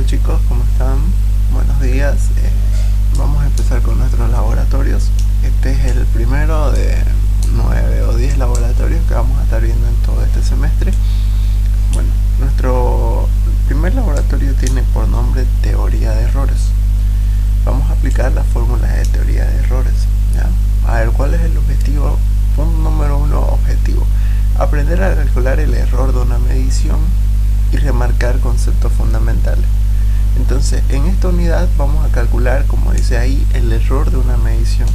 chicos, ¿cómo están? Buenos días. Vamos a empezar con nuestros laboratorios. Este es el primero de 9 o 10 laboratorios que vamos a estar viendo en todo este semestre. Bueno, nuestro primer laboratorio tiene por nombre teoría de errores. Vamos a aplicar las fórmulas de teoría de errores, ¿ya? A ver, ¿cuál es el objetivo? Punto número 1, objetivo: aprender a calcular el error de una medición y remarcar conceptos fundamentales. Entonces, en esta unidad vamos a calcular, como dice ahí, el error de una medición.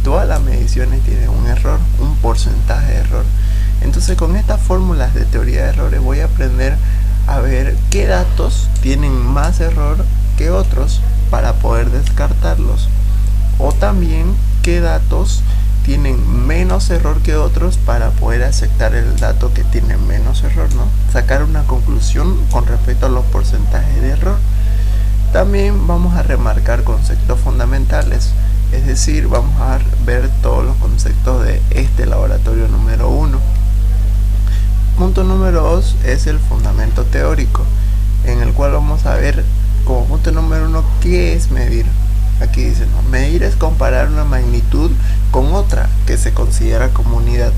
Todas las mediciones tienen un error, un porcentaje de error. Entonces, con estas fórmulas de teoría de errores voy a aprender a ver qué datos tienen más error que otros para poder descartarlos, o también qué datos tienen menos error que otros para poder aceptar el dato que tiene menos error, ¿no? Sacar una conclusión con respecto a los porcentajes de error. También vamos a remarcar conceptos fundamentales, es decir, vamos a ver todos los conceptos de este laboratorio número 1. Punto número 2 es el fundamento teórico, en el cual vamos a ver como punto número 1 qué es medir. Aquí dice, ¿no? Medir es comparar una magnitud con otra que se considera como unidad,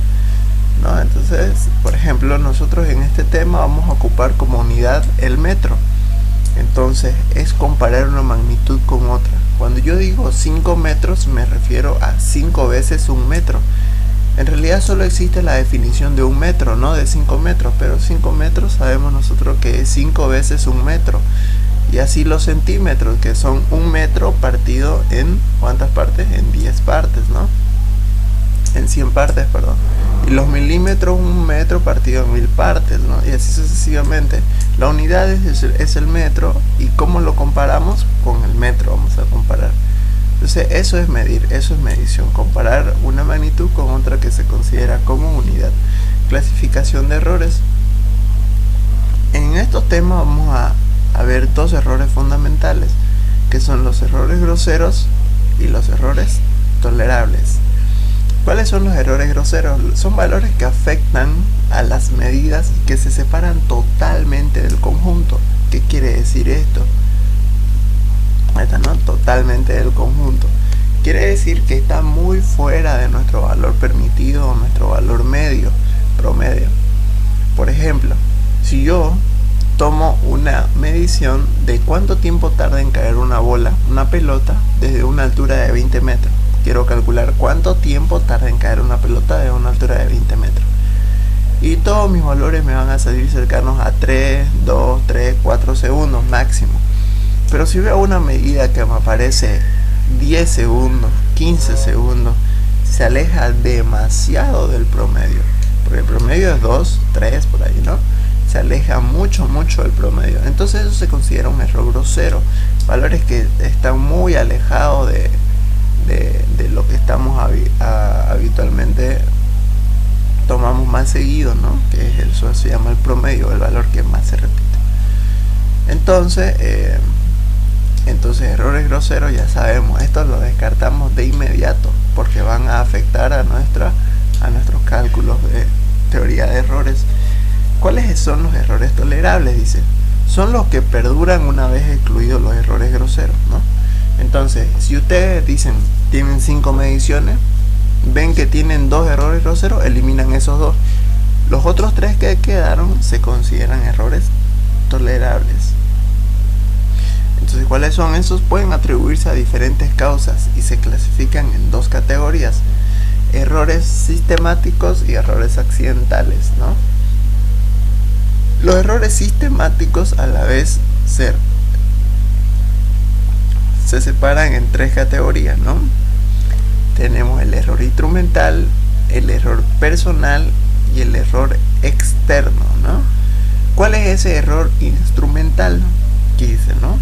¿no? Entonces, por ejemplo, nosotros en este tema vamos a ocupar como unidad el metro. Entonces, es comparar una magnitud con otra. Cuando yo digo 5 metros, me refiero a 5 veces un metro. En realidad solo existe la definición de un metro, no de 5 metros, pero 5 metros sabemos nosotros que es 5 veces un metro. Y así los centímetros, que son un metro partido en ¿cuántas partes? En 10 partes, ¿no? En 100 partes, perdón. Y los milímetros, un metro partido en 1000 partes, ¿no? Y así sucesivamente. La unidad es el metro. ¿Y cómo lo comparamos? Con el metro vamos a comparar. Entonces eso es medir, eso es medición. Comparar una magnitud con otra que se considera como unidad. Clasificación de errores. En estos temas vamos a ver dos errores fundamentales, que son los errores groseros y los errores tolerables. ¿Cuáles son los errores groseros? Son valores que afectan a las medidas y que se separan totalmente del conjunto. ¿Qué quiere decir esto? ¿No? Totalmente del conjunto. Quiere decir que está muy fuera de nuestro valor permitido o nuestro valor medio, promedio. Por ejemplo, si yo tomo una medición de cuánto tiempo tarda en caer una bola, una pelota, desde una altura de 20 metros. Quiero calcular cuánto tiempo tarda en caer una pelota de una altura de 20 metros. Y todos mis valores me van a salir cercanos a 3, 2, 3, 4 segundos máximo. Pero si veo una medida que me aparece 10 segundos, 15 segundos, se aleja demasiado del promedio. Porque el promedio es 2, 3, por ahí, ¿no? Se aleja mucho del promedio. Entonces eso se considera un error grosero. Valores que están muy alejados de lo que estamos habitualmente tomamos más seguido, ¿no? Que eso se llama el promedio, el valor que más se repite. Entonces errores groseros ya sabemos, estos los descartamos de inmediato porque van a afectar a nuestros cálculos de teoría de errores. ¿Cuáles son los errores tolerables? Dice, son los que perduran una vez excluidos los errores groseros, ¿no? Entonces, si ustedes dicen, tienen 5 mediciones, ven que tienen 2 errores groseros, eliminan esos 2. Los otros 3 que quedaron se consideran errores tolerables. Entonces, ¿cuáles son esos? Pueden atribuirse a diferentes causas y se clasifican en 2 categorías: errores sistemáticos y errores accidentales, ¿no? Los errores sistemáticos a la vez se separan en 3 categorías, ¿no? Tenemos el error instrumental, el error personal y el error externo, ¿no? ¿Cuál es ese error instrumental? ¿Qué dice, no?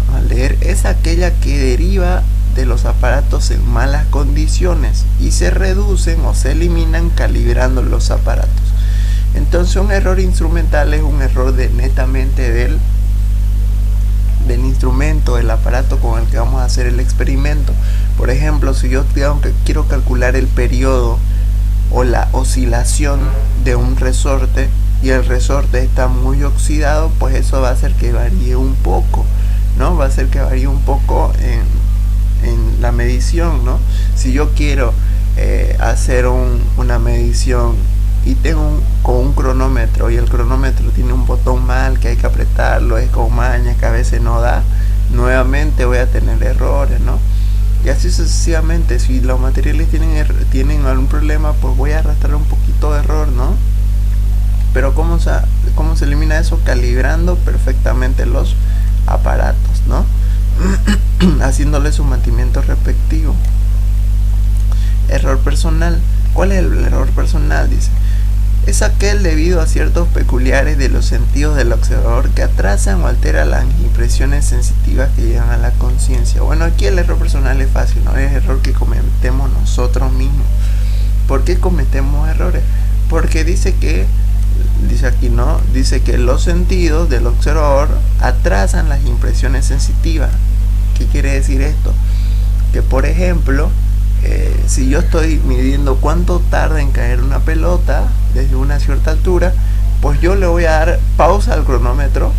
Vamos a leer, es aquella que deriva de los aparatos en malas condiciones y se reducen o se eliminan calibrando los aparatos. Entonces un error instrumental es un error netamente del instrumento, del aparato con el que vamos a hacer el experimento. Por ejemplo, si yo quiero calcular el periodo o la oscilación de un resorte, y el resorte está muy oxidado, pues eso va a hacer que varíe un poco, ¿no? Va a hacer que varíe un poco en la medición, ¿no? Si yo quiero hacer una medición y tengo con un cronómetro y el cronómetro tiene un botón mal que hay que apretarlo, es con maña que a veces no da, nuevamente voy a tener errores, ¿no? Y así sucesivamente. Si los materiales tienen algún problema, pues voy a arrastrar un poquito de error, ¿no? Pero ¿cómo se elimina eso? Calibrando perfectamente los aparatos, ¿no? Haciéndole su mantenimiento respectivo. Error personal. ¿Cuál es el error personal? Dice, es aquel debido a ciertos peculiares de los sentidos del observador que atrasan o alteran las impresiones sensitivas que llegan a la conciencia. Bueno, aquí el error personal es fácil, ¿no? Es el error que cometemos nosotros mismos. ¿Por qué cometemos errores? Porque dice aquí, ¿no? Dice que los sentidos del observador atrasan las impresiones sensitivas. ¿Qué quiere decir esto? Que por ejemplo, si yo estoy midiendo cuánto tarda en caer una pelota desde una cierta altura, pues yo le voy a dar pausa al cronómetro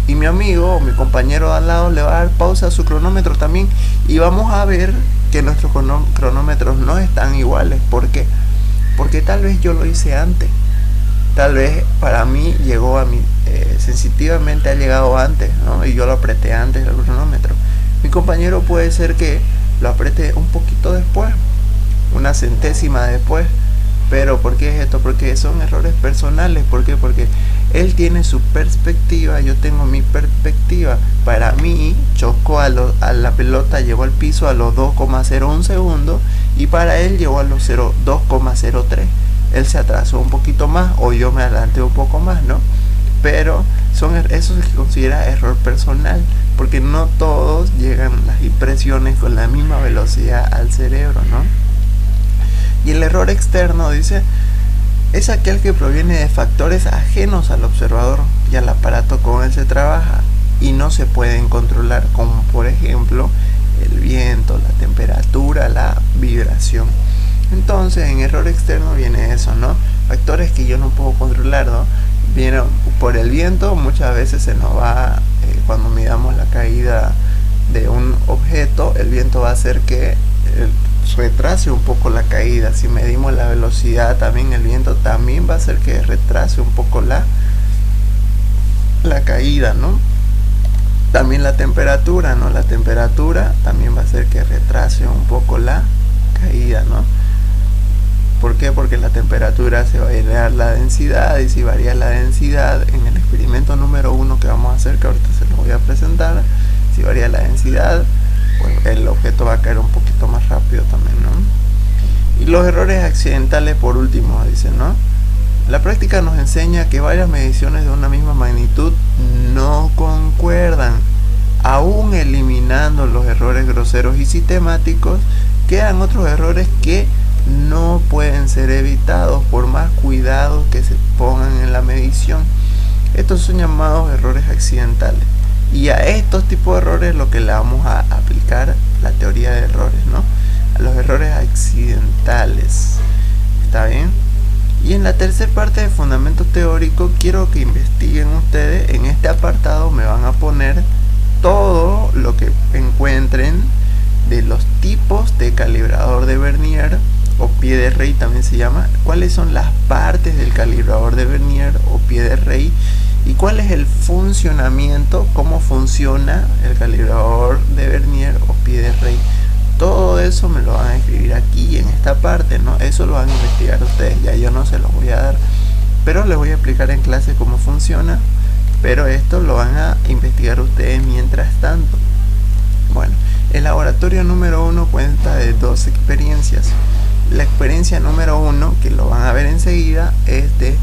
y mi amigo o mi compañero al lado le va a dar pausa a su cronómetro también, y vamos a ver que nuestros cronómetros no están iguales. ¿Por qué? Porque tal vez yo lo hice antes, tal vez para mí llegó a mí, sensitivamente ha llegado antes, ¿no? Y yo lo apreté antes del cronómetro. Mi compañero puede ser que lo apriete un poquito después, una centésima después. Pero ¿por qué es esto? Porque son errores personales. ¿Por qué? Porque él tiene su perspectiva, yo tengo mi perspectiva. Para mí chocó a la pelota, llegó al piso a los 2,01 segundos, y para él llegó a los 2,03. Él se atrasó un poquito más o yo me adelanté un poco más, ¿no? Pero eso se considera error personal, porque no todos llegan las impresiones con la misma velocidad al cerebro, ¿no? Y el error externo, dice, es aquel que proviene de factores ajenos al observador y al aparato con el que se trabaja y no se pueden controlar, como por ejemplo el viento, la temperatura, la vibración. Entonces en error externo viene eso, ¿no? Factores que yo no puedo controlar, ¿no? Viene por el viento, muchas veces se nos va, cuando midamos la caída de un objeto, el viento va a hacer que retrase un poco la caída. Si medimos la velocidad, también el viento también va a hacer que retrase un poco la caída, ¿no? También la temperatura, ¿no? La temperatura también va a hacer que retrase un poco la caída, ¿no? ¿Por qué? Porque la temperatura se va a variar la densidad, y si varía la densidad, en el experimento número 1 que vamos a hacer, que ahorita se lo voy a presentar, si varía la densidad, pues el objeto va a caer un poquito más rápido también, ¿no? Y los errores accidentales por último, dice, ¿no? La práctica nos enseña que varias mediciones de una misma magnitud no concuerdan. Aún eliminando los errores groseros y sistemáticos, quedan otros errores que no pueden ser evitados por más cuidado que se pongan en la medición. Estos son llamados errores accidentales, y a estos tipos de errores lo que le vamos a aplicar la teoría de errores, ¿no? A los errores accidentales. ¿Está bien? Y en la tercera parte de fundamento teórico quiero que investiguen ustedes. En este apartado me van a poner todo lo que encuentren de los tipos de calibrador de Vernier, o pie de rey también se llama, cuáles son las partes del calibrador de Vernier o pie de rey, y cuál es el funcionamiento, cómo funciona el calibrador de Vernier o pie de rey. Todo eso me lo van a escribir aquí en esta parte, ¿no? Eso lo van a investigar ustedes, ya yo no se los voy a dar, pero les voy a explicar en clase cómo funciona, pero esto lo van a investigar ustedes mientras tanto. Bueno, el laboratorio número 1 cuenta de 2 experiencias. La experiencia número 1, que lo van a ver enseguida, es de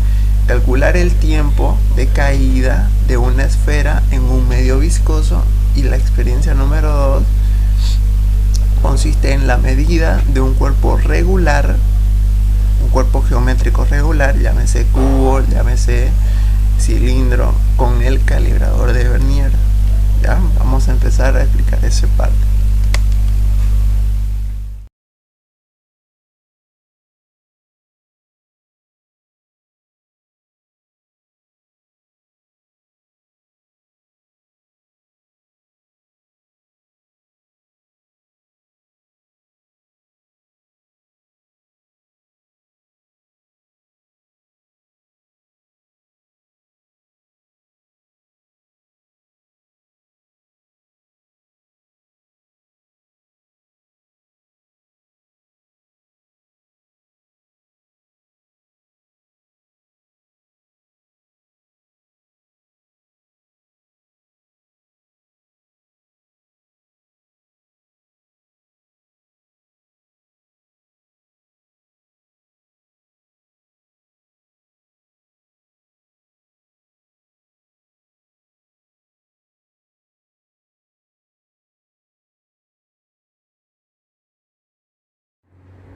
calcular el tiempo de caída de una esfera en un medio viscoso, y la experiencia número 2 consiste en la medida de un cuerpo regular, un cuerpo geométrico regular, llámese cubo, llámese cilindro, con el calibrador de Vernier. Ya, vamos a empezar a explicar esa parte.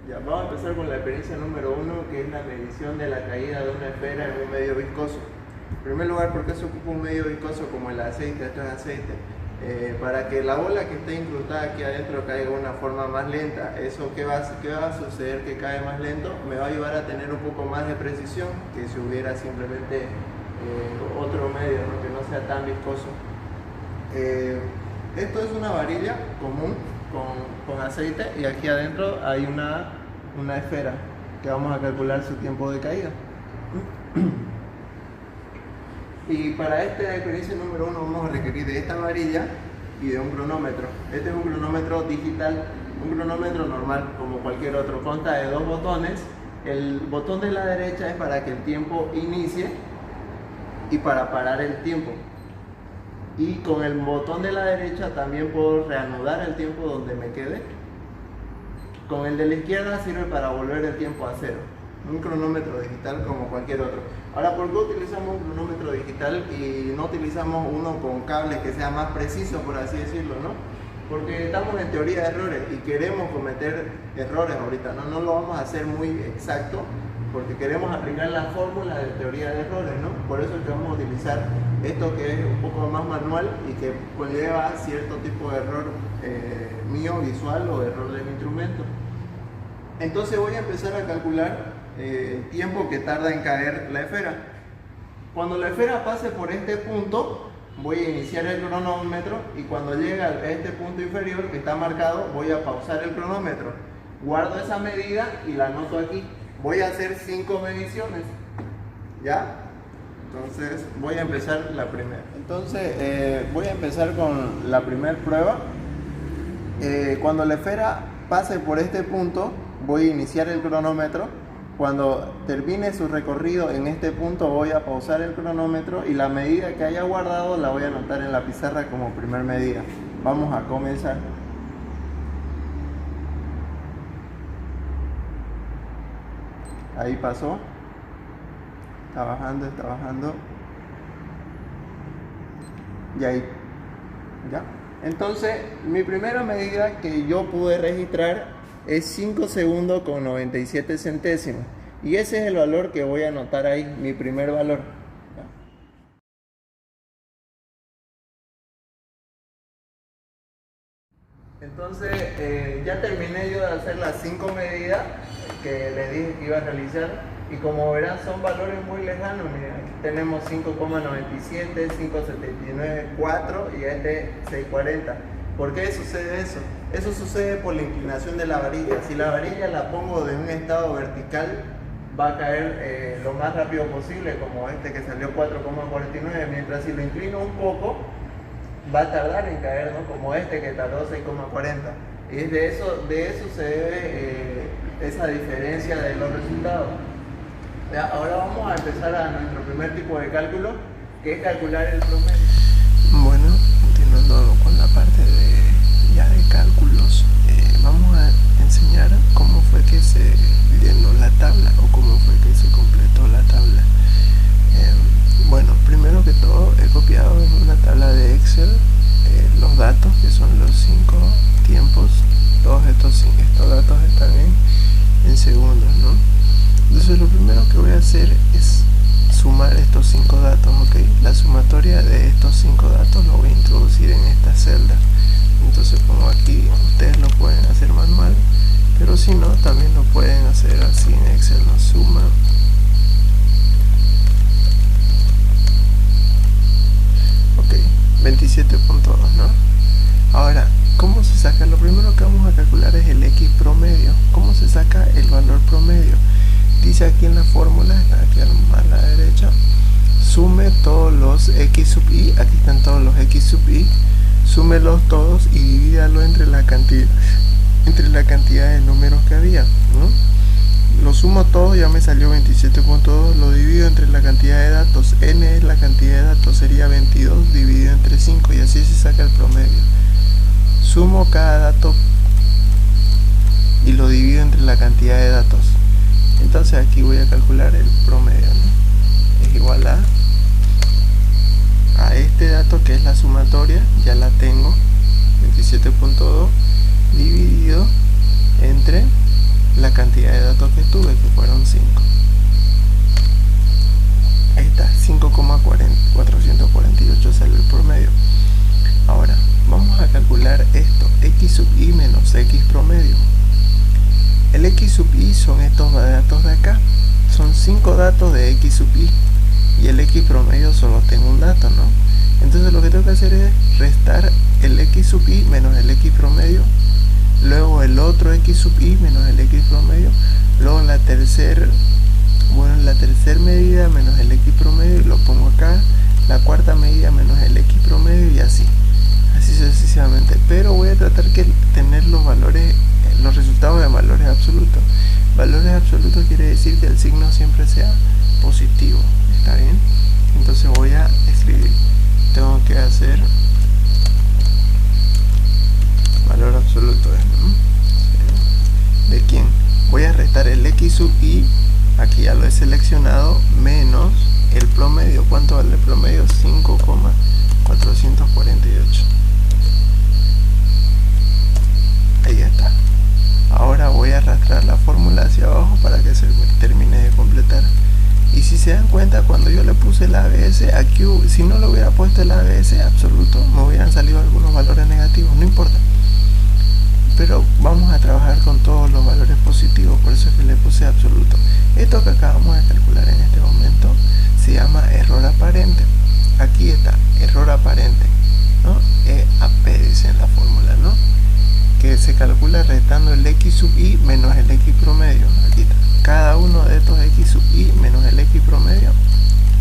Ya, vamos a empezar con la experiencia número 1, que es la medición de la caída de una esfera en un medio viscoso. En primer lugar, ¿por qué se ocupa un medio viscoso como el aceite? Esto es aceite. Para que la bola que esté incrustada aquí adentro caiga de una forma más lenta. ¿Eso qué va a suceder? Que cae más lento, me va a ayudar a tener un poco más de precisión que si hubiera simplemente otro medio, ¿no? Que no sea tan viscoso. Esto es una varilla común con aceite, y aquí adentro hay una esfera que vamos a calcular su tiempo de caída. Y para esta experiencia número 1 vamos a requerir de esta varilla y de un cronómetro. Este es un cronómetro digital, un cronómetro normal como cualquier otro. Consta de 2 botones. El botón de la derecha es para que el tiempo inicie y para parar el tiempo. Y con el botón de la derecha también puedo reanudar el tiempo donde me quede. Con el de la izquierda sirve para volver el tiempo a cero. Un cronómetro digital como cualquier otro. Ahora, ¿por qué utilizamos un cronómetro digital y no utilizamos uno con cables que sea más preciso, por así decirlo, ¿no? Porque estamos en teoría de errores y queremos cometer errores ahorita, ¿no? No lo vamos a hacer muy exacto porque queremos aplicar la fórmula de teoría de errores, ¿no? Por eso es que vamos a utilizar esto que es un poco más manual y que conlleva cierto tipo de error mío visual o error del instrumento. Entonces voy a empezar a calcular el tiempo que tarda en caer la esfera. Cuando la esfera pase por este punto, voy a iniciar el cronómetro, y cuando llegue a este punto inferior que está marcado, voy a pausar el cronómetro. Guardo esa medida y la anoto aquí. Voy a hacer 5 mediciones. ¿Ya? Entonces voy a empezar la primera. Entonces voy a empezar con la primera prueba. Cuando la esfera pase por este punto, voy a iniciar el cronómetro. Cuando termine su recorrido en este punto, voy a pausar el cronómetro y la medida que haya guardado la voy a anotar en la pizarra como primer medida. Vamos a comenzar. Ahí pasó. Está bajando, está bajando. Y ahí. ¿Ya? Entonces, mi primera medida que yo pude registrar es 5 segundos con 97 centésimos. Y ese es el valor que voy a anotar ahí, mi primer valor. Entonces, ya terminé yo de hacer las 5 medidas que les dije que iba a realizar. Y como verán, son valores muy lejanos. Miren, aquí tenemos 5,97, 5,79, 4 y este 6,40. ¿Por qué sucede eso? Eso sucede por la inclinación de la varilla. Si la varilla la pongo de un estado vertical, va a caer lo más rápido posible, como este que salió 4,49, mientras si lo inclino un poco, va a tardar en caer, ¿no? Como este que tardó 6,40. Y de eso se debe esa diferencia de los resultados. Ya, ahora vamos a empezar a nuestro primer tipo de cálculo, que es calcular el promedio. Bueno, continuando con la parte de cálculos, vamos a enseñar cómo fue que se llenó la tabla o cómo fue que se completó la tabla. Bueno, primero que todo he copiado en una tabla de Excel los datos, que son los 5 tiempos. Todos estos datos están en segundos, ¿no? Entonces lo primero que voy a hacer es sumar estos 5 datos, ¿ok? La sumatoria de estos 5 datos lo voy a introducir en esta celda. Entonces, como aquí ustedes lo pueden hacer manual, pero si no, también lo pueden hacer así en Excel, ¿no? Suma. Ok, 27.2, ¿no? Ahora, ¿cómo se saca? Lo primero que vamos a calcular es el X promedio. ¿Cómo se saca el valor promedio? Dice aquí en la fórmula, aquí a la derecha, sume todos los X sub I, aquí están todos los X sub I, súmelos todos y divídalo entre la cantidad de números que había, ¿no? Lo sumo todo, ya me salió 27.2, lo divido entre la cantidad de datos, n es la cantidad de datos, sería 22 dividido entre 5, y así se saca el promedio. Sumo cada dato y lo divido entre la cantidad de datos. Entonces aquí voy a calcular el promedio, ¿no? Es igual a este dato, que es la sumatoria, ya la tengo, 27.2 dividido entre la cantidad de datos que tuve, que fueron 5. Ahí está, 5,448 sale el promedio. Ahora, vamos a calcular esto, x sub i menos x promedio. El x sub i son estos datos de acá, son 5 datos de x sub i, y el x promedio solo tengo un dato, ¿no? Entonces lo que tengo que hacer es restar el x sub i menos el x promedio, luego el otro x sub i menos el x promedio, luego la tercera medida menos el x promedio y lo pongo acá, la cuarta medida menos el x promedio y así sucesivamente. Pero voy a tratar que tener los valores, los resultados de valores absolutos. Valores absolutos quiere decir que el signo siempre sea positivo, ¿está bien? Entonces voy a escribir, tengo que hacer valor absoluto, ¿no? ¿De quién? Voy a restar el x sub i, aquí ya lo he seleccionado, menos el promedio. ¿Cuánto vale el promedio? 5,448. Ahí está. Ahora voy a arrastrar la fórmula hacia abajo para que se termine de completar. Y si se dan cuenta, cuando yo le puse el ABS, aquí, si no le hubiera puesto el ABS absoluto, me hubieran salido algunos valores negativos, no importa. Pero vamos a trabajar con todos los valores positivos, por eso es que le puse absoluto. Esto que acabamos de calcular en este momento se llama error aparente. Aquí está, error aparente, ¿no? EAP dice en la fórmula, ¿no? Que se calcula restando el x sub i menos el x promedio. Aquí está, cada uno de estos x sub i menos el x promedio,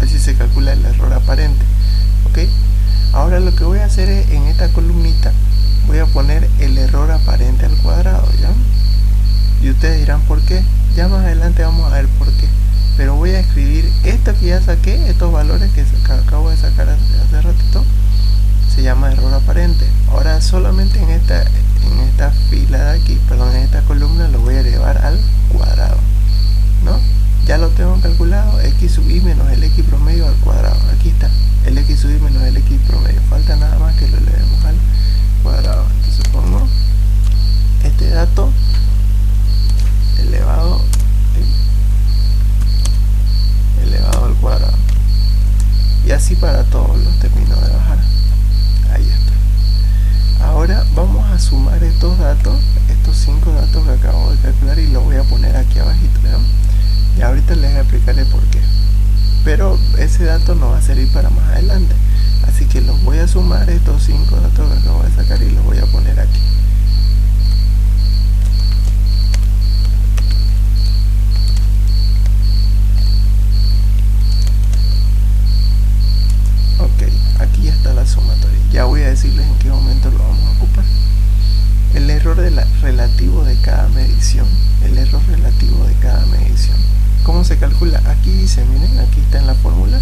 así se calcula el error aparente, ¿ok? Ahora lo que voy a hacer es, en esta columnita voy a poner el error aparente al cuadrado, ¿ya? Y ustedes dirán ¿por qué? Ya más adelante vamos a ver por qué. Pero voy a escribir esto que ya saqué, estos valores que acabo de sacar hace ratito, se llama error aparente. Ahora solamente en esta fila de aquí, perdón, en esta columna lo voy a elevar al cuadrado, ¿no? Ya lo tengo calculado, x sub i menos el x promedio al cuadrado. Aquí está, el x sub i menos el x promedio. Falta nada más que lo elevemos al cuadrado. Entonces pongo este dato elevado al cuadrado, y así para todos los termino de bajar. Ahí está. Ahora vamos a sumar estos datos, estos 5 datos que acabo de calcular, y los voy a poner aquí abajito, ¿no? Y ahorita les explicaré por qué, pero ese dato no va a servir para más adelante, así que los voy a sumar, estos 5 datos que acabo de sacar, y los voy a poner aquí. Ok, aquí ya está la sumatoria. Ya voy a decirles en qué momento lo vamos a ocupar. El error relativo de cada medición. El error relativo de cada medición. ¿Cómo se calcula? Aquí dice, miren, aquí está en la fórmula.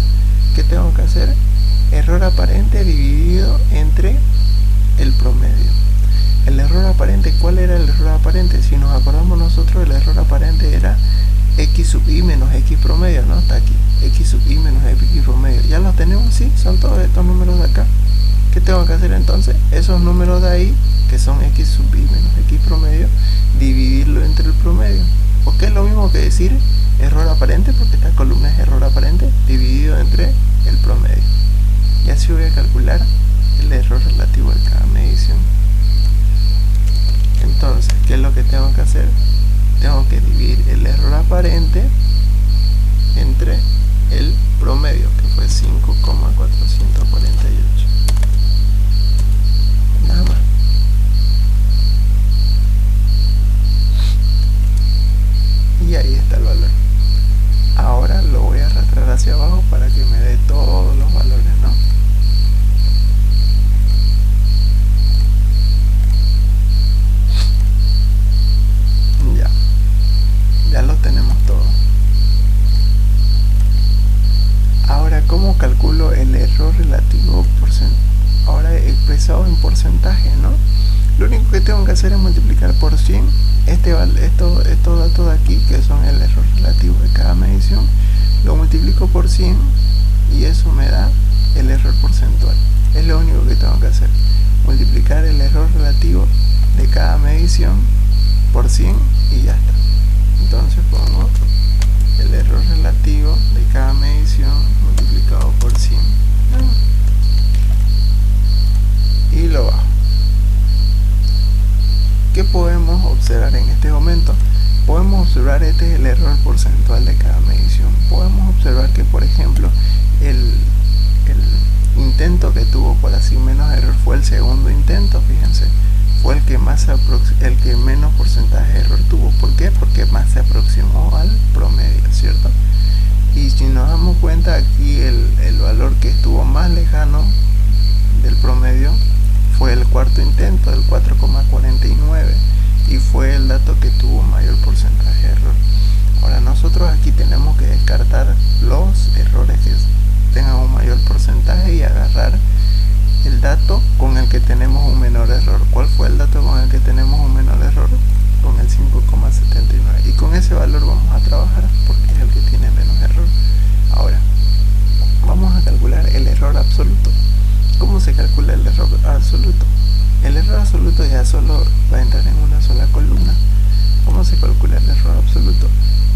¿Qué tengo que hacer? Error aparente dividido entre el promedio. El error aparente, ¿cuál era el error aparente? Si nos acordamos nosotros, el error aparente era x sub i menos x promedio, ¿no? Está aquí, x sub i menos x promedio. Ya los tenemos, sí, son todos estos números de acá. ¿Qué tengo que hacer entonces? Esos números de ahí, que son x sub i menos x promedio, dividirlo entre el promedio. ¿Por qué es lo mismo que decir error aparente? Porque esta columna es error aparente dividido entre el promedio. Y así voy a calcular el error relativo de cada medición. Entonces, ¿qué es lo que tengo que hacer? Tengo que dividir el error aparente entre el promedio, que fue 5,448. Nada más. Y ahí está el valor. Ahora lo voy a arrastrar hacia abajo para que me dé todos los valores, ¿no? Ya lo tenemos todo. Ahora, ¿cómo calculo el error relativo ahora expresado en porcentaje, ¿no? Lo único que tengo que hacer es multiplicar por 100 estos datos de aquí, que son el error relativo de cada medición, lo multiplico por 100 y eso me da el error porcentual. Es lo único que tengo que hacer, multiplicar el error relativo de cada medición por 100 y ya está. Entonces pongo el error relativo de cada medición multiplicado por 100 y lo bajo. ¿Qué podemos observar en este momento? Podemos observar, este es el error porcentual de cada medición. Podemos observar que, por ejemplo, el intento que tuvo por así menos error fue el segundo intento, fíjense, fue el que menos porcentaje de error tuvo. ¿Por qué? Porque más se aproximó al promedio, ¿cierto? Y si nos damos cuenta, aquí el valor que estuvo más lejano del promedio fue el cuarto intento, el 4,49, y fue el dato que tuvo mayor porcentaje de error. Ahora nosotros aquí tenemos que descartar los errores que tengan un mayor porcentaje y agarrar el dato con el que tenemos un menor error. ¿Cuál fue el dato con el que tenemos un menor error? Con el 5,79, y con ese valor vamos a trabajar porque es el que tiene menos error. Ahora vamos a calcular el error absoluto. ¿Cómo se calcula el error absoluto? El error absoluto ya solo va a entrar en una sola columna. ¿Cómo se calcula el error absoluto?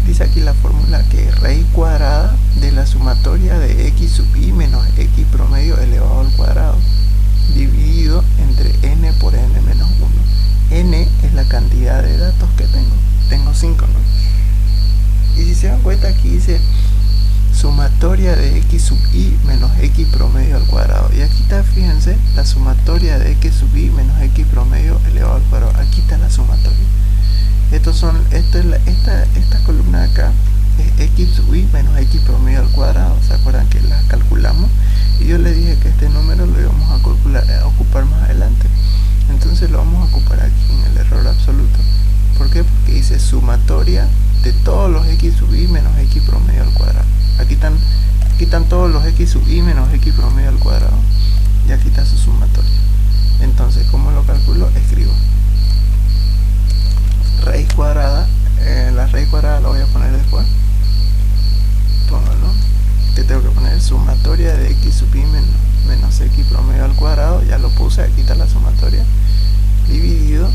Dice aquí la fórmula que es raíz cuadrada de la sumatoria de x sub i menos x promedio elevado al cuadrado, dividido entre n por n menos 1. N es la cantidad de datos que tengo. Tengo 5, ¿no? Y si se dan cuenta, aquí dice sumatoria de x sub i menos x promedio al cuadrado. Y aquí está, fíjense, la sumatoria de x sub i menos x promedio elevado al cuadrado. Aquí está la sumatoria. Esta columna de acá es x sub i menos x promedio al cuadrado. ¿Se acuerdan que la calculamos? Y yo les dije que este número lo íbamos a ocupar más adelante. Entonces lo vamos a ocupar aquí en el error absoluto. ¿Por qué? Porque dice sumatoria de todos los x sub i menos x promedio al cuadrado. Aquí están todos los x sub i menos x promedio al cuadrado, y aquí está su sumatoria. Entonces, ¿cómo lo calculo? Escribo raíz cuadrada. La raíz cuadrada la voy a poner después. Póngalo, que tengo que poner sumatoria de x sub i menos x promedio al cuadrado. Ya lo puse, aquí está la sumatoria, dividido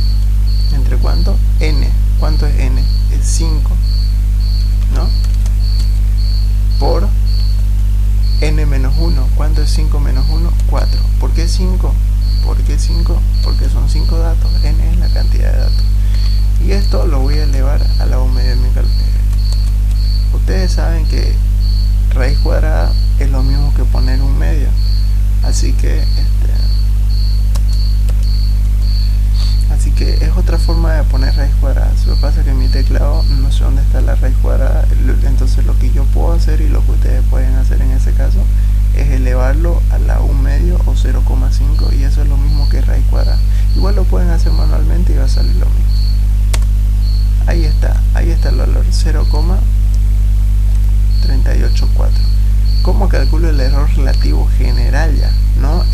entre ¿cuánto? N. ¿Cuánto es n? Es 5, ¿no? Por n menos 1. ¿Cuánto es 5 menos 1? 4. ¿Por qué 5? ¿Por qué 5? Porque son 5 datos. N es la cantidad de datos. Y esto lo voy a elevar a la 1 medio de mi calculadora. Ustedes saben que raíz cuadrada es lo mismo que poner 1 medio. Así que es otra forma de poner raíz cuadrada. Lo que pasa es que en mi teclado no sé dónde está la raíz cuadrada. Entonces lo que yo puedo hacer, y lo que ustedes pueden hacer en ese caso, es elevarlo a la 1 medio o 0,5, y eso es lo mismo que raíz cuadrada. Igual lo pueden hacer manualmente y va a salir lo mismo. Ahí está el valor, 0,384. ¿Cómo calculo el error relativo general ya? No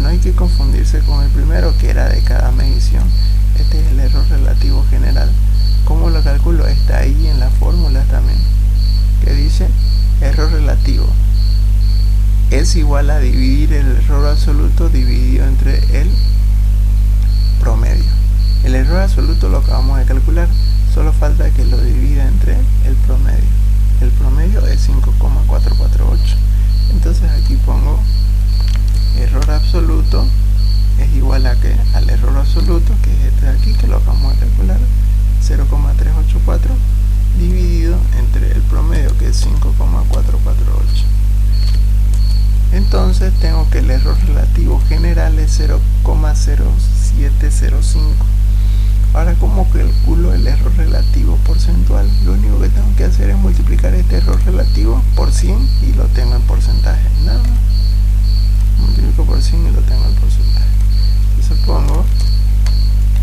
hay que confundirse con el primero, que era de cada medición. Este es el error relativo general. ¿Cómo lo calculo? Está ahí en la fórmula también, que dice error relativo es igual a dividir el error absoluto dividido entre el promedio. El error absoluto lo acabamos de calcular, solo falta que lo divida entre el promedio. El promedio es 5,448. Entonces aquí pongo error absoluto es igual a que al error absoluto, que es este de aquí, que lo acabamos de calcular, 0,384 dividido entre el promedio, que es 5,448. Entonces tengo que el error relativo general es 0,0705. Ahora, ¿cómo calculo el error relativo porcentual? Lo único que tengo que hacer es multiplicar este error relativo por 100 y lo tengo en porcentaje. Nada más. Multiplico por 100 y lo tengo en porcentaje. Entonces pongo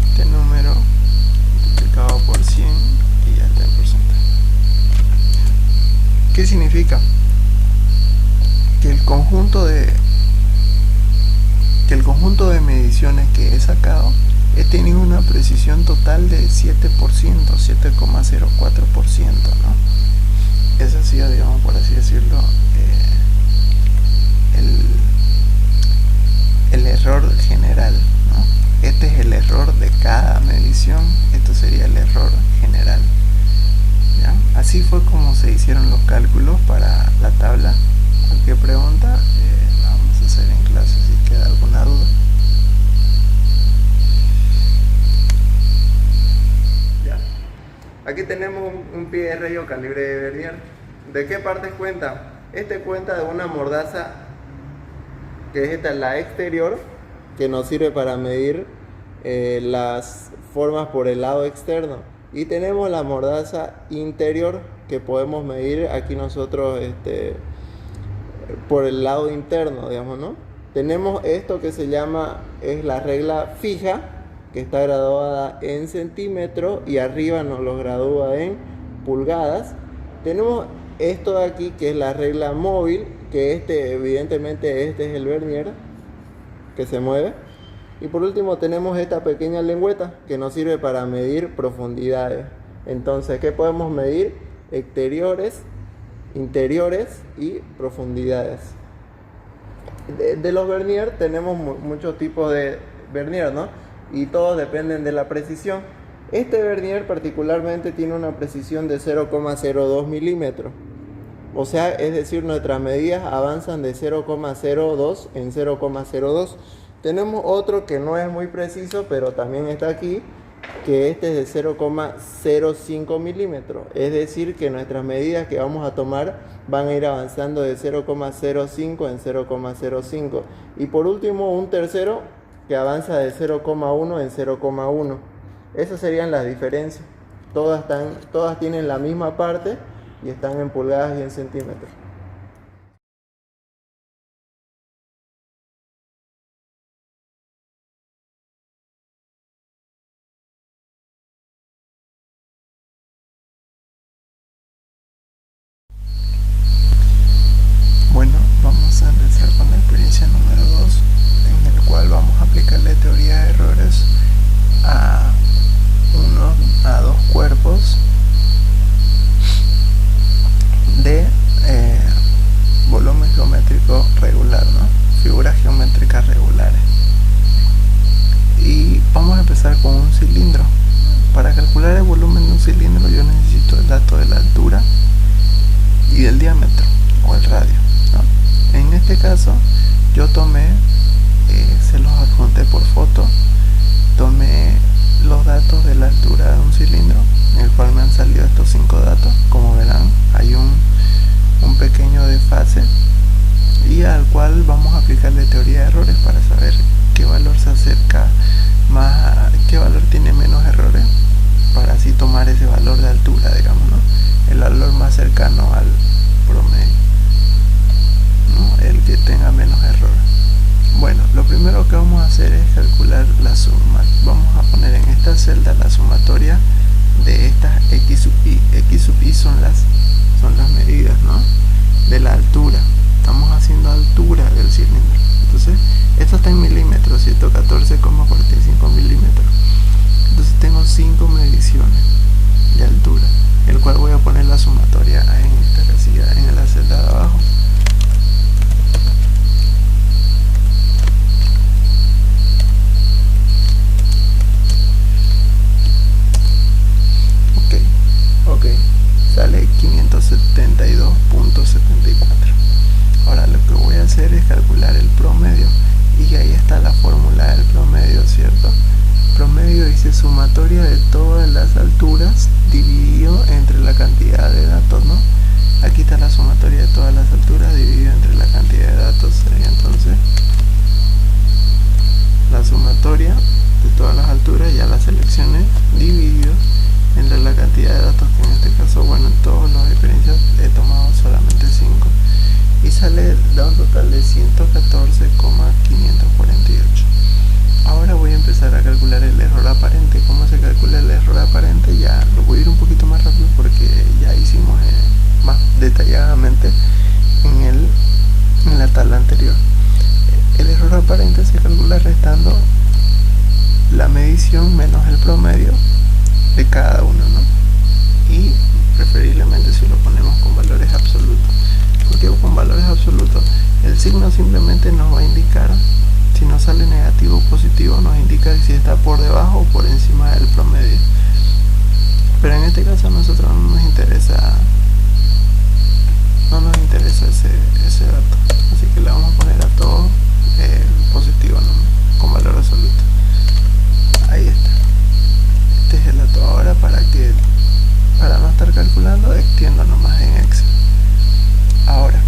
este número multiplicado por 100 y ya está en porcentaje. ¿Qué significa? Que el conjunto de mediciones que he sacado he tenido una precisión total de 7%, 7,04%, ¿no? Ese ha sido, digamos, por así decirlo, el error general, ¿no? Este es el error de cada medición, esto sería el error general. se hicieron los cálculos para la tabla. Cualquier pregunta la vamos a hacer en clase si queda alguna duda. Ya. Aquí tenemos un pie de rayo calibre de vernier. ¿De qué partes cuenta? Este cuenta de una mordaza, que es esta, la exterior, que nos sirve para medir las formas por el lado externo. Y tenemos la mordaza interior, que podemos medir aquí nosotros por el lado interno, digamos, ¿no? Tenemos esto que se llama, es la regla fija, que está graduada en centímetros y arriba nos lo gradúa en pulgadas. Tenemos esto de aquí, que es la regla móvil, que evidentemente este es el vernier que se mueve. Y por último tenemos esta pequeña lengüeta que nos sirve para medir profundidades. Entonces, ¿qué podemos medir? Exteriores, interiores y profundidades. De los vernier tenemos muchos tipos de vernier, ¿no? Y todos dependen de la precisión. Este vernier particularmente tiene una precisión de 0,02 milímetros. O sea, es decir, nuestras medidas avanzan de 0,02 en 0,02. Tenemos otro que no es muy preciso, pero también está aquí, que este es de 0,05 milímetros. Es decir, que nuestras medidas que vamos a tomar van a ir avanzando de 0,05 en 0,05. Y por último, un tercero que avanza de 0,1 en 0,1. Esas serían las diferencias. Todas tienen la misma parte y están en pulgadas y en centímetros. Bueno, vamos a empezar con la experiencia número 2, en el cual vamos a aplicarle teoría de errores a dos cuerpos de volumen geométrico regular, ¿no? Figuras geométricas regulares. Y vamos a empezar con un cilindro. Para calcular el volumen de un cilindro yo necesito el dato de la altura y del diámetro o el radio, ¿no? En este caso yo tomé, se los adjunté por foto, tomé los datos de la altura de un cilindro, en el cual me han salido estos 5 datos. Como verán, hay un pequeño desfase, y al cual vamos a aplicarle teoría de errores para saber qué valor se acerca más, qué valor tiene menos errores, para así tomar ese valor de altura, digamos, ¿no? El valor más cercano al promedio, ¿no? El que tenga menos errores. Bueno, lo primero que vamos a hacer es calcular la suma. Vamos a poner en esta celda la sumatoria de estas x sub i. X sub i son las medidas, ¿no? De la altura. Estamos haciendo altura del cilindro. Entonces, esto está en milímetros, 114,45 milímetros. Entonces tengo 5 mediciones de altura, el cual voy a poner la sumatoria en esta casilla, en la celda de abajo. Ok, sale 572.74. Ahora lo que voy a hacer es calcular el promedio, y ahí está la fórmula del promedio, ¿cierto? Promedio dice sumatoria de todas las alturas dividido entre la cantidad de datos, ¿no? Aquí está la sumatoria de todas las alturas dividido entre la cantidad de datos. Sería entonces la sumatoria de todas las alturas, ya la seleccioné, dividido entre la cantidad de datos, que en este caso, bueno, en todas las experiencias he tomado solamente 5, y sale da un total de 114,548. Ahora voy a empezar a calcular el error aparente. ¿Cómo se calcula el error aparente? Ya lo voy a ir un poquito más rápido porque ya hicimos más detalladamente en la tabla anterior. El error aparente se calcula restando la medición menos el promedio de cada uno, ¿no? Y preferiblemente si lo ponemos con valores absolutos. Porque con valores absolutos el signo simplemente nos va a indicar, si nos sale negativo o positivo, nos indica si está por debajo o por encima del promedio. Pero en este caso a nosotros no nos interesa no nos interesa ese dato, así que le vamos a poner a todo positivo nomás, con valor absoluto. Ahí está. Este es el dato. Ahora para no estar calculando, extiendo nomás en Excel. Ahora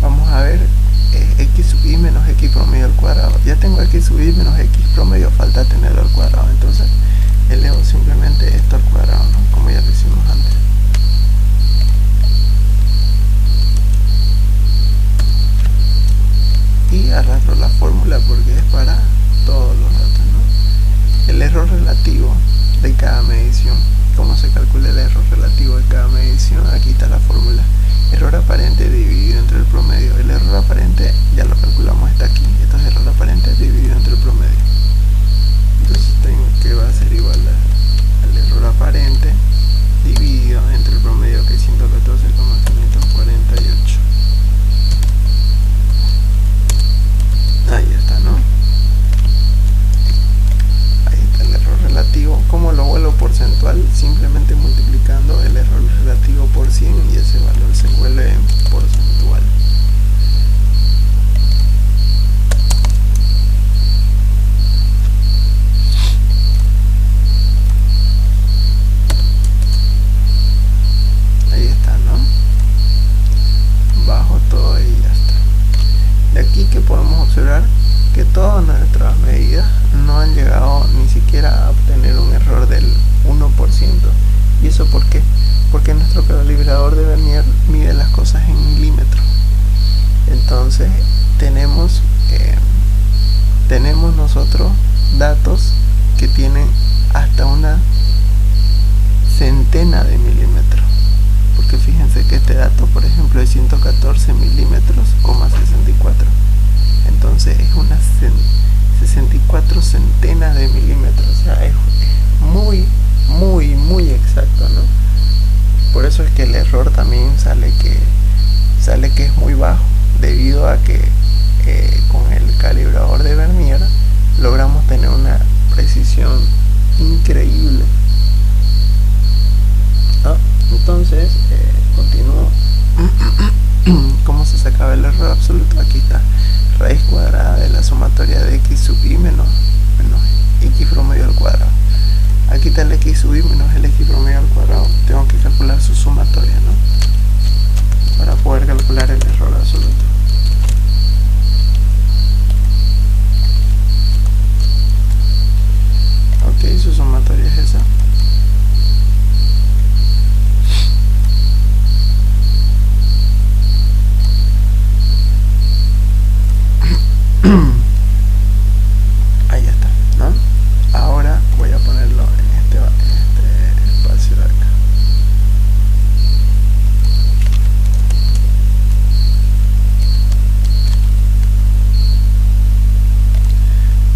vamos a ver x sub y menos x promedio al cuadrado. Ya tengo x sub y menos x promedio, falta tenerlo al cuadrado, entonces elevo simplemente esto al cuadrado, ¿no? Como ya lo hicimos antes. Y arrastro la fórmula porque es para todos los datos, ¿no? El error relativo de cada medición. ¿Cómo se calcula el error relativo de cada medición? Aquí está la fórmula. Error aparente dividido entre el promedio. El error aparente ya lo calculamos, está aquí. Esto es error aparente dividido entre el promedio. Entonces tengo que va a ser igual al error aparente dividido entre el promedio, que es 114,548. Ahí está, ¿no? Ahí está el error relativo. ¿Cómo lo vuelvo porcentual? Simplemente multiplicando el error relativo por 100 y ese valor se vuelve en porcentual. Ahí está, ¿no? Bajo todo y ya está. De aquí que podemos observar que todas nuestras medidas no han llegado ni siquiera a obtener un error del 1%. ¿Y eso por qué? Porque nuestro calibrador de Vernier mide las cosas en milímetros. Entonces tenemos nosotros datos que tienen hasta una centena de milímetros. Porque fíjense que este dato, por ejemplo, es 114 milímetros, 64. Entonces es una 64 centenas de milímetros. O sea, es muy exacto, ¿no? Por eso es que el error también sale que es muy bajo, debido a que con el calibrador de Vernier logramos tener una precisión increíble. Entonces continúo. ¿Cómo se sacaba el error absoluto? Aquí está: raíz cuadrada de la sumatoria de x sub y menos x promedio al cuadrado. Aquí está el x sub y menos el x promedio al cuadrado. Tengo que calcular su sumatoria, ¿no? Para poder calcular el error absoluto. Ok, su sumatoria es esa. Ahí está, ¿no? Ahora voy a ponerlo en este espacio de acá.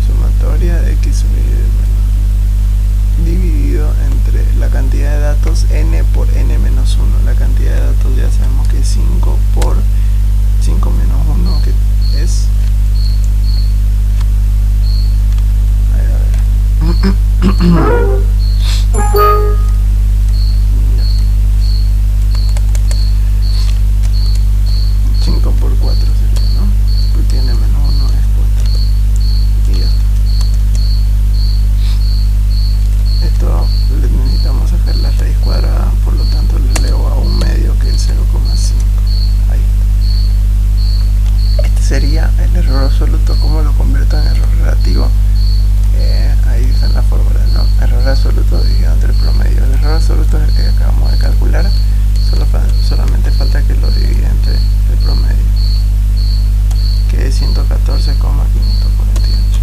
Sumatoria de x dividido entre la cantidad de datos n por n menos 1. La cantidad de datos ya sabemos que es 5 por 5 menos 1, que es... A ver. 5 por 4 sería, ¿no? Porque n menos 1 es 4. Y ya está. Esto necesitamos sacar la raíz cuadrada, por lo tanto le elevo a un medio, que es 0,5. Ahí está. Este sería el error absoluto. ¿Cómo lo convierto en error relativo? Ahí está en la fórmula, ¿no? Error absoluto dividido entre el promedio. El error absoluto es el que acabamos de calcular, solamente falta que lo divida entre el promedio, que es 114,548.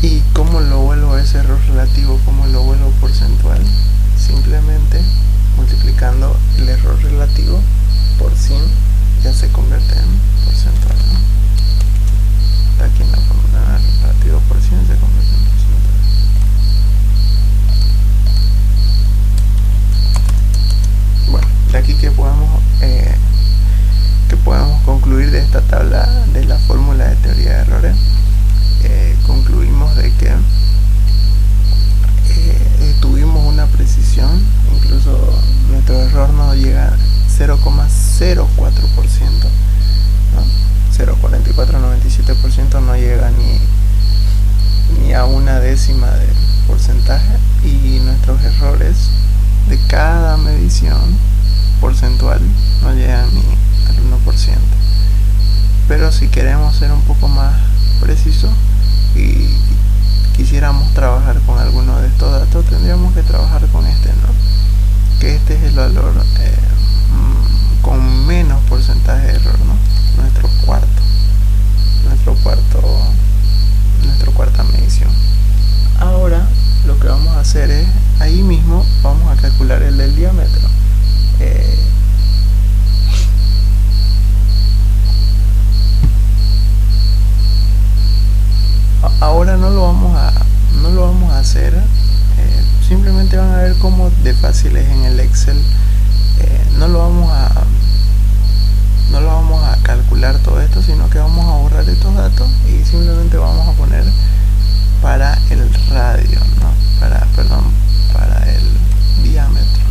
¿Y cómo lo vuelvo a ese error relativo? ¿Cómo lo vuelvo porcentual? Simplemente multiplicando el error relativo por 100 ya se convierte en porcentual, ¿no? Está aquí en la fórmula, relativo por 100 se convierte en porcentual. Bueno, de aquí que podemos concluir de esta tabla de la fórmula de teoría de errores. Concluimos de que tuvimos medición, incluso nuestro error no llega a 0,04%, ¿no? 0,4497% no llega ni a una décima del porcentaje, y nuestros errores de cada medición porcentual no llegan ni al 1%. Pero si queremos ser un poco más precisos y quisiéramos trabajar con alguno de estos datos, tendríamos que trabajar con este, ¿no? Que este es el valor con menos porcentaje de error, ¿no? Nuestra cuarta medición. Ahora lo que vamos a hacer es, ahí mismo vamos a calcular el del diámetro. Ahora no lo vamos a hacer, simplemente van a ver cómo de fácil es en el Excel. No lo vamos a calcular todo esto, sino que vamos a borrar estos datos y simplemente vamos a poner para el radio, ¿no? para el diámetro.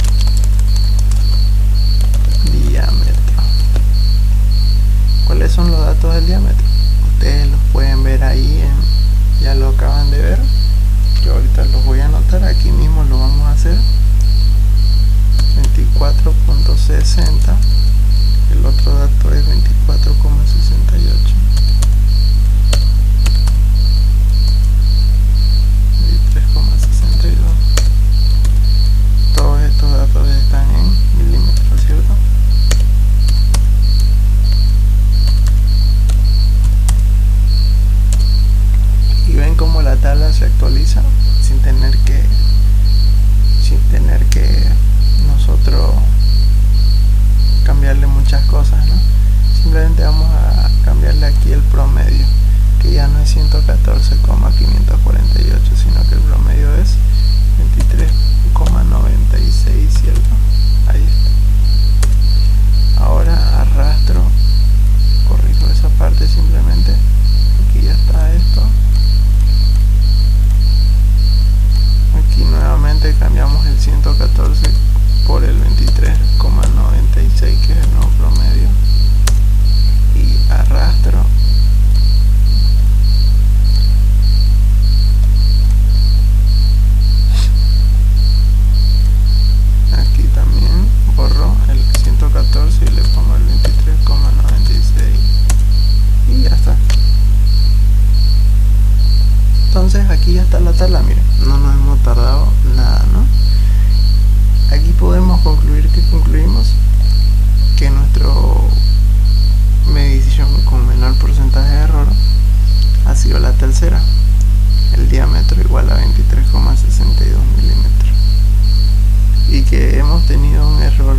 ¿Cuáles son los datos del diámetro? Ustedes los pueden ver ahí, ya lo acaban de ver. Yo ahorita los voy a anotar, aquí mismo lo vamos a hacer. 24.60. El otro dato es 24,68. 23,62. Todos estos datos están en milímetros, ¿cierto? Y ven cómo la tabla se actualiza sin tener que nosotros cambiarle muchas cosas, ¿no? Simplemente vamos a cambiarle aquí el promedio, que ya no es 114,548, sino que el promedio es 23,96, ¿cierto? Ahí está. Ahora arrastro, corrijo esa parte simplemente, aquí ya está esto. Aquí nuevamente cambiamos el 114 por el 23,96, que es el nuevo promedio, y arrastro. Aquí también borro el 114 y le pongo el 23,96 y ya está. Entonces aquí ya está la tabla, miren, no nos hemos tardado nada, ¿no? Aquí podemos concluir que nuestra medición con menor porcentaje de error ha sido la tercera, el diámetro igual a 23,62 milímetros, y que hemos tenido un error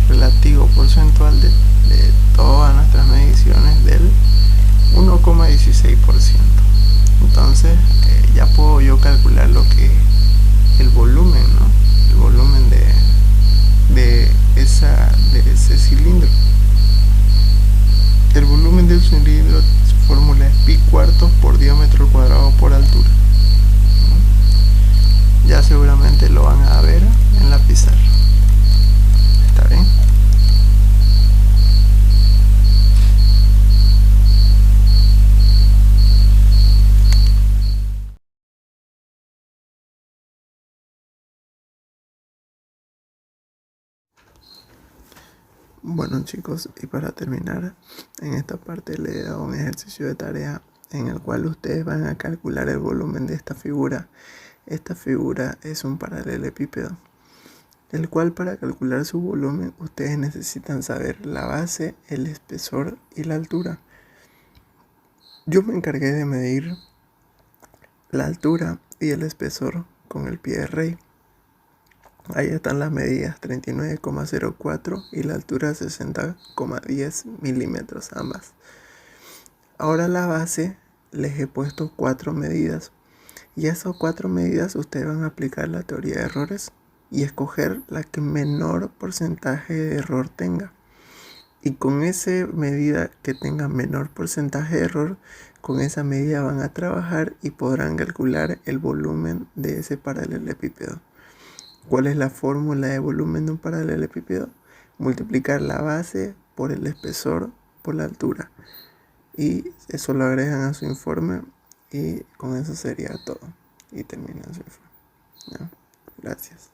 relativo porcentual de todas nuestras mediciones del 1,16%. Entonces ya puedo yo calcular lo que es el volumen, ¿no? El volumen de ese cilindro. El volumen del cilindro, su fórmula es pi cuartos por diámetro cuadrado por altura, ¿no? Ya seguramente lo van a ver en la pizarra. ¿Está bien? Bueno, chicos, y para terminar, en esta parte le he dado un ejercicio de tarea en el cual ustedes van a calcular el volumen de esta figura. Esta figura es un paralelepípedo, el cual, para calcular su volumen, ustedes necesitan saber la base, el espesor y la altura. Yo me encargué de medir la altura y el espesor con el pie de rey. Ahí están las medidas, 39,04 y la altura 60,10 milímetros ambas. Ahora la base les he puesto 4 medidas, y a esas 4 medidas ustedes van a aplicar la teoría de errores y escoger la que menor porcentaje de error tenga. Y con esa medida que tenga menor porcentaje de error, con esa medida van a trabajar y podrán calcular el volumen de ese paralelepípedo. ¿Cuál es la fórmula de volumen de un paralelepípedo? Multiplicar la base por el espesor por la altura. Y eso lo agregan a su informe y con eso sería todo. Y terminan su informe. ¿No? Gracias.